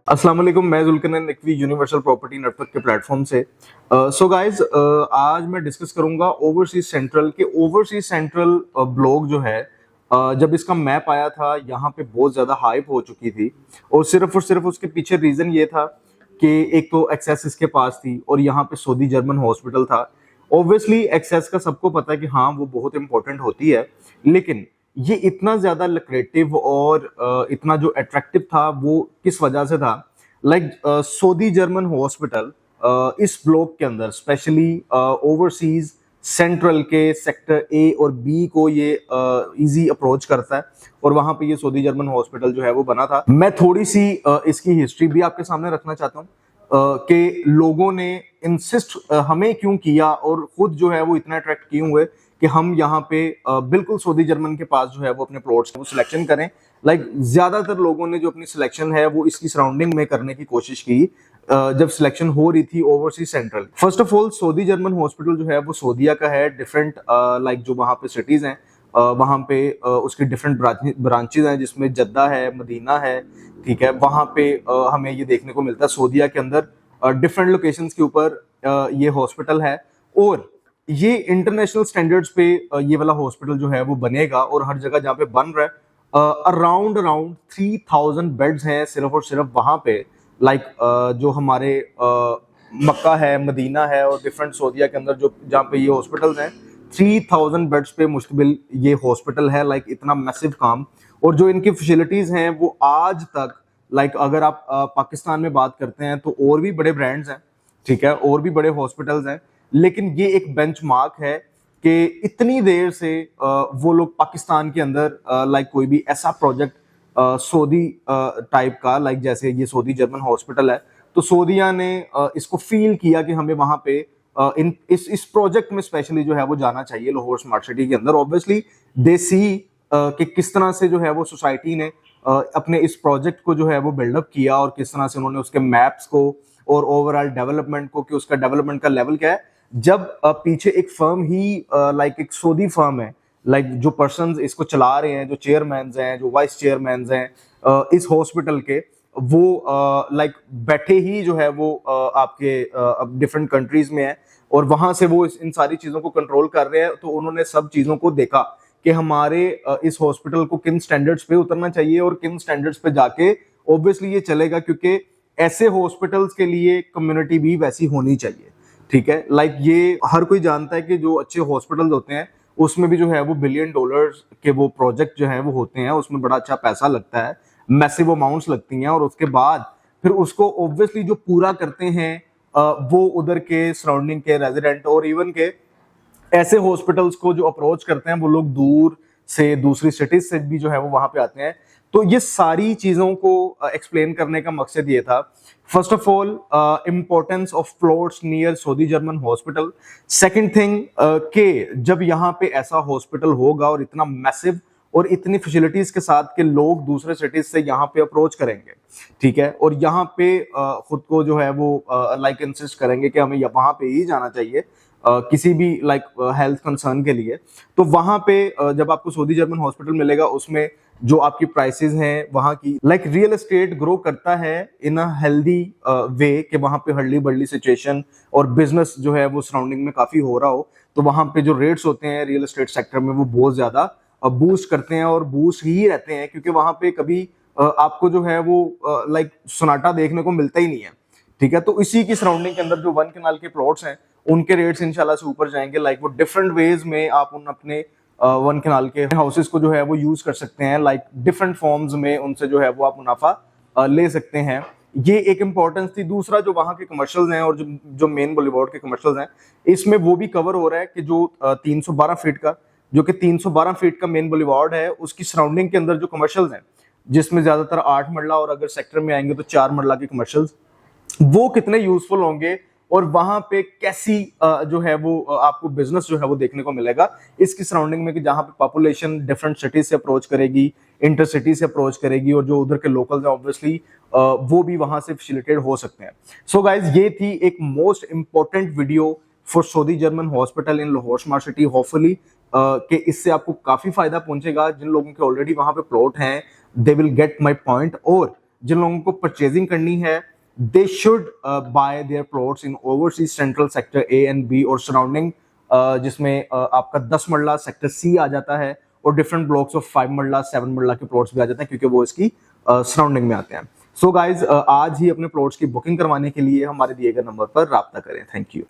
अस्सलाम वालेकुम, मैं Zulqarnain Naqvi universal property network के प्लेटफॉर्म से। सो गाइज, आज मैं डिस्कस करूंगा ओवरसीज सेंट्रल के ओवरसीज सेंट्रल ब्लॉक जो है। जब इसका मैप आया था यहाँ पे बहुत ज़्यादा हाइप हो चुकी थी और सिर्फ उसके पीछे रीज़न ये था कि एक तो एक्सेस इसके पास थी और यहाँ पे सऊदी जर्मन हॉस्पिटल था। ऑब्वियसली एक्सेस का सबको पता है कि हाँ वो बहुत इंपॉर्टेंट होती है, लेकिन ये इतना ज्यादा लुक्रेटिव और इतना जो अट्रैक्टिव था वो किस वजह से था। लाइक सऊदी जर्मन हॉस्पिटल इस ब्लॉक के अंदर स्पेशली ओवरसीज सेंट्रल के सेक्टर ए और बी को ये इजी अप्रोच करता है और वहां पे ये सऊदी जर्मन हॉस्पिटल जो है वो बना था। मैं थोड़ी सी इसकी हिस्ट्री भी आपके सामने रखना चाहता हूँ कि लोगों ने इंसिस्ट हमें क्यों किया और खुद जो है वो इतना अट्रैक्ट किए हुए कि हम यहाँ पे बिल्कुल सऊदी जर्मन के पास जो है वो अपने प्लॉट्स को सिलेक्शन करें। लाइक ज्यादातर लोगों ने जो अपनी सिलेक्शन है वो इसकी सराउंडिंग में करने की कोशिश की जब सिलेक्शन हो रही थी overseas central. First of all Saudi German hospital जो है वो सऊदीया का है। डिफरेंट लाइक जो वहाँ पे सिटीज हैं वहाँ पे उसकी डिफरेंट ब्रांचेज हैं जिसमें जद्दा है, मदीना है, ठीक है। वहाँ पे हमें ये देखने को मिलता है सऊदीया के अंदर डिफरेंट लोकेशंस के ऊपर ये हॉस्पिटल है और ये इंटरनेशनल स्टैंडर्ड्स पे ये वाला हॉस्पिटल जो है वो बनेगा और हर जगह जहाँ पे बन रहा है अराउंड 3000 बेड्स हैं सिर्फ और सिर्फ वहाँ पे। लाइक जो हमारे मक्का है, मदीना है और डिफरेंट सऊदीया के अंदर जो जहाँ पे ये हॉस्पिटल्स हैं 3000 बेड्स पे मुश्तमिल ये हॉस्पिटल है। लाइक इतना मैसिव काम और जो इनकी फैसिलिटीज हैं वो आज तक लाइक अगर आप पाकिस्तान में बात करते हैं तो और भी बड़े ब्रांड्स हैं, ठीक है, और भी बड़े हॉस्पिटल्स हैं, लेकिन ये एक बेंचमार्क है कि इतनी देर से वो लोग पाकिस्तान के अंदर लाइक कोई भी ऐसा प्रोजेक्ट सऊदी टाइप का लाइक जैसे ये सऊदी जर्मन हॉस्पिटल है तो सऊदीया ने इसको फील किया कि हमें वहां पे इन इस प्रोजेक्ट में स्पेशली जो है वो जाना चाहिए लाहौर स्मार्ट सिटी के अंदर। ऑब्वियसली दे सी कि किस तरह से जो है वो सोसाइटी ने अपने इस प्रोजेक्ट को जो है वो बिल्डअप किया और किस तरह से उन्होंने उसके मैप्स को और ओवरऑल डेवलपमेंट को कि उसका डेवलपमेंट का लेवल क्या है। जब पीछे एक फर्म ही लाइक एक सऊदी फर्म है, लाइक जो पर्संस इसको चला रहे हैं, जो चेयरमैन हैं, जो वाइस चेयरमैन हैं इस हॉस्पिटल के, वो लाइक बैठे ही जो है वो आपके डिफरेंट कंट्रीज में है और वहां से वो इन सारी चीजों को कंट्रोल कर रहे हैं। तो उन्होंने सब चीजों को देखा कि हमारे इस हॉस्पिटल को किन स्टैंडर्ड्स पे उतरना चाहिए और किन स्टैंडर्ड्स पे जाके ऑब्वियसली ये चलेगा, क्योंकि ऐसे हॉस्पिटल्स के लिए कम्युनिटी भी वैसी होनी चाहिए, ठीक है। लाइक ये हर कोई जानता है कि जो अच्छे हॉस्पिटल्स होते हैं उसमें भी जो है वो बिलियन डॉलर्स के वो प्रोजेक्ट जो है वो होते हैं, उसमें बड़ा अच्छा पैसा लगता है, मैसिव अमाउंट्स लगती हैं और उसके बाद फिर उसको ऑब्वियसली जो पूरा करते हैं वो उधर के सराउंडिंग के रेजिडेंट और इवन के ऐसे हॉस्पिटल्स को जो अप्रोच करते हैं वो लोग दूर से दूसरी सिटीज से भी जो है वो वहां पे आते हैं। तो ये सारी चीजों को एक्सप्लेन करने का मकसद ये था, first of all importance of plots near Saudi German hospital. Second thing कि जब यहाँ पे ऐसा हॉस्पिटल होगा और इतना मैसिव और इतनी फैसिलिटीज के साथ के लोग दूसरे सिटीज से यहाँ पे अप्रोच करेंगे, ठीक है, और यहाँ पे खुद को जो है वो लाइक इंसिस्ट करेंगे कि हमें वहां पे ही जाना चाहिए किसी भी लाइक हेल्थ कंसर्न के लिए। तो वहां पे जब आपको सऊदी जर्मन हॉस्पिटल मिलेगा उसमें जो आपकी प्राइसेस हैं वहां की, लाइक रियल एस्टेट ग्रो करता है इन अ हेल्दी वे कि वहां पे हर्ली बर्ली सिचुएशन और बिजनेस जो है वो सराउंडिंग में काफी हो रहा हो, तो वहां पे जो रेट्स होते हैं रियल एस्टेट सेक्टर में वो बहुत ज्यादा बूस्ट करते हैं और बूस्ट ही रहते हैं, क्योंकि वहां पे कभी आपको जो है वो लाइक सन्नाटा देखने को मिलता ही नहीं है, ठीक है। तो इसी की सराउंडिंग के अंदर जो वन कनाल के प्लॉट्स हैं उनके रेट्स इंशाल्लाह से ऊपर जाएंगे। लाइक वो डिफरेंट वेज में आप उन अपने वन कनाल के हाउसेस को जो है वो यूज कर सकते हैं, लाइक डिफरेंट फॉर्म्स में उनसे जो है वो आप मुनाफा ले सकते हैं। ये एक इंपॉर्टेंस थी। दूसरा जो वहाँ के कमर्शियल्स हैं और जो मेन बॉलीवुड के कमर्शियल्स हैं इसमें वो भी कवर हो रहा है कि जो 312 फीट का जो कि 312 फीट का मेन बॉलीवुड है उसकी सराउंडिंग के अंदर जो कमर्शियल्स हैं जिसमें ज्यादातर 8 मरला और अगर सेक्टर में आएंगे तो 4 मरला के कमर्शियल्स, वो कितने यूजफुल होंगे और वहां पे कैसी जो है वो आपको बिजनेस जो है वो देखने को मिलेगा इसकी सराउंडिंग में कि जहां पे पॉपुलेशन डिफरेंट सिटी से अप्रोच करेगी, इंटरसिटी से अप्रोच करेगी और जो उधर के लोकल्स हैं ऑब्वियसली वो भी वहां से फैसिलिटेट हो सकते हैं। सो गाइज ये थी एक most important video for Saudi German hospital in Lahore smart city. Hopefully कि इससे आपको काफी फायदा पहुंचेगा। जिन लोगों के ऑलरेडी वहां पे प्लॉट हैं they will get my point, और जिन लोगों को परचेजिंग करनी है, they should buy their plots in overseas central sector A and B और सराउंडिंग, जिसमें आपका 10 मरला सेक्टर सी आ जाता है और डिफरेंट ब्लॉक्स ऑफ 5 मरला 7 मरला के प्लॉट्स भी आ जाते हैं, क्योंकि वो इसकी सराउंडिंग में आते हैं। सो गाइज, आज ही अपने प्लॉट्स की बुकिंग करवाने के लिए हमारे दिए गए नंबर पर राब्ता करें। Thank you.